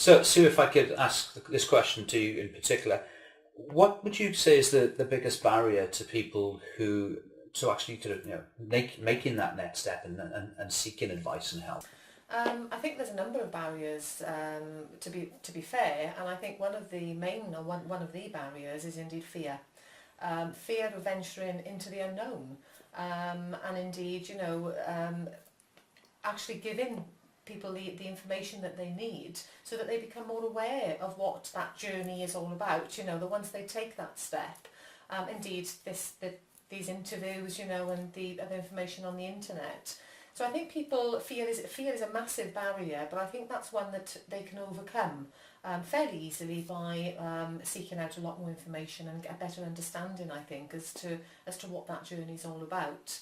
So, Sue, if I could ask this question to you in particular, what would you say is the biggest barrier to people who to actually making that next step and seeking advice and help? I think there's a number of barriers, to be fair, and I think one of the barriers is indeed fear. Fear of venturing into the unknown, and indeed, actually giving people the information that they need so that they become more aware of what that journey is all about, that once they take that step, indeed these interviews, and the other information on the internet. So I think fear is a massive barrier, but I think that's one that they can overcome fairly easily by seeking out a lot more information and get a better understanding, I think, as to what that journey is all about.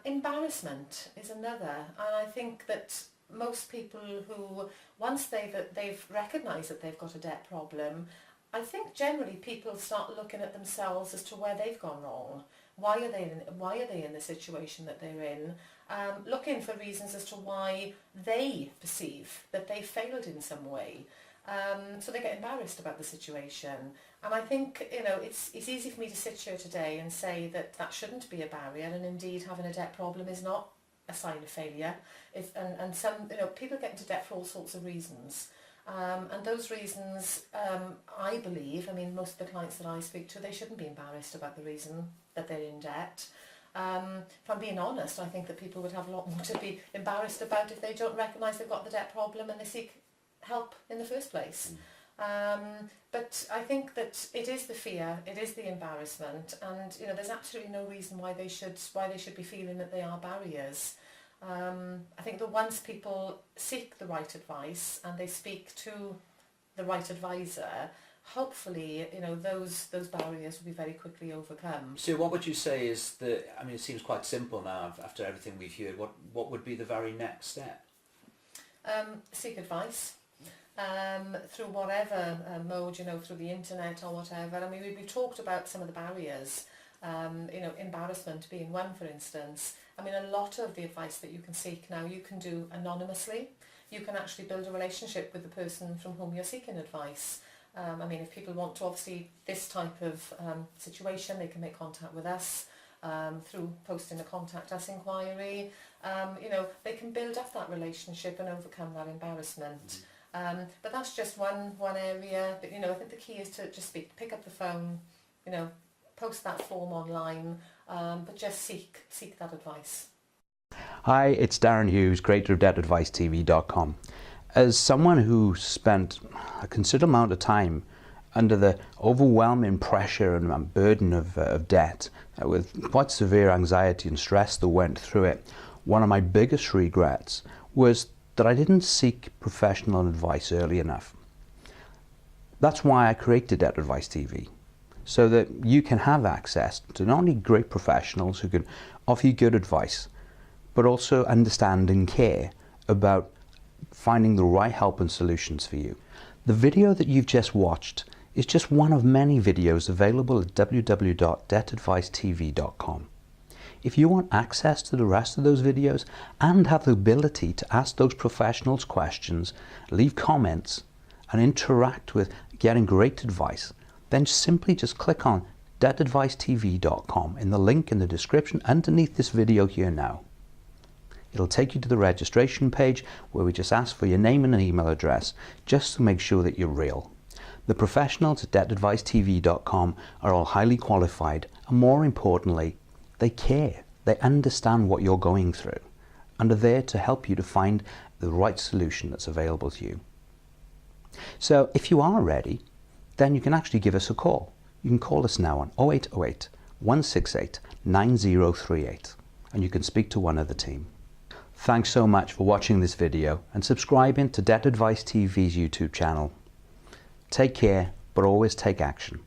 Embarrassment is another, and I think that most people who, once they've recognised that they've got a debt problem, I think generally people start looking at themselves as to where they've gone wrong. Why are they in the situation that they're in? Looking for reasons as to why they perceive that they failed in some way. So they get embarrassed about the situation. And I think, it's easy for me to sit here today and say that shouldn't be a barrier, and indeed having a debt problem is not a sign of failure. And some, people get into debt for all sorts of reasons. And those reasons, I believe, most of the clients that I speak to, they shouldn't be embarrassed about the reason that they're in debt. If I'm being honest, I think that people would have a lot more to be embarrassed about if they don't recognise they've got the debt problem and they seek help in the first place. But I think that it is the fear, it is the embarrassment, and there's absolutely no reason why they should be feeling that they are barriers. I think that once people seek the right advice and they speak to the right advisor, hopefully, those barriers will be very quickly overcome. So what would you say is it seems quite simple now after everything we've heard. What would be the very next step? Seek advice. Through whatever mode, through the internet or whatever. We've talked about some of the barriers, embarrassment being one, for instance. A lot of the advice that you can seek now, you can do anonymously. You can actually build a relationship with the person from whom you're seeking advice. If people want to, obviously, this type of situation, they can make contact with us through posting a contact us inquiry. They can build up that relationship and overcome that embarrassment. But that's just one area. But I think the key is to just pick up the phone, post that form online, but just seek that advice. Hi, it's Darren Hughes, creator of DebtAdviceTV.com. As someone who spent a considerable amount of time under the overwhelming pressure and burden of debt, with quite severe anxiety and stress that went through it, one of my biggest regrets was that I didn't seek professional advice early enough. That's why I created Debt Advice TV, so that you can have access to not only great professionals who can offer you good advice, but also understand and care about finding the right help and solutions for you. The video that you've just watched is just one of many videos available at www.debtadvicetv.com. If you want access to the rest of those videos and have the ability to ask those professionals questions, leave comments and interact with getting great advice, then simply just click on debtadvicetv.com in the link in the description underneath this video here now. It'll take you to the registration page where we just ask for your name and an email address just to make sure that you're real. The professionals at debtadvicetv.com are all highly qualified, and more importantly, they care. They understand what you're going through and are there to help you to find the right solution that's available to you. So if you are ready, then you can actually give us a call. You can call us now on 0808 168 9038 and you can speak to one of the team. Thanks so much for watching this video and subscribing to Debt Advice TV's YouTube channel. Take care, but always take action.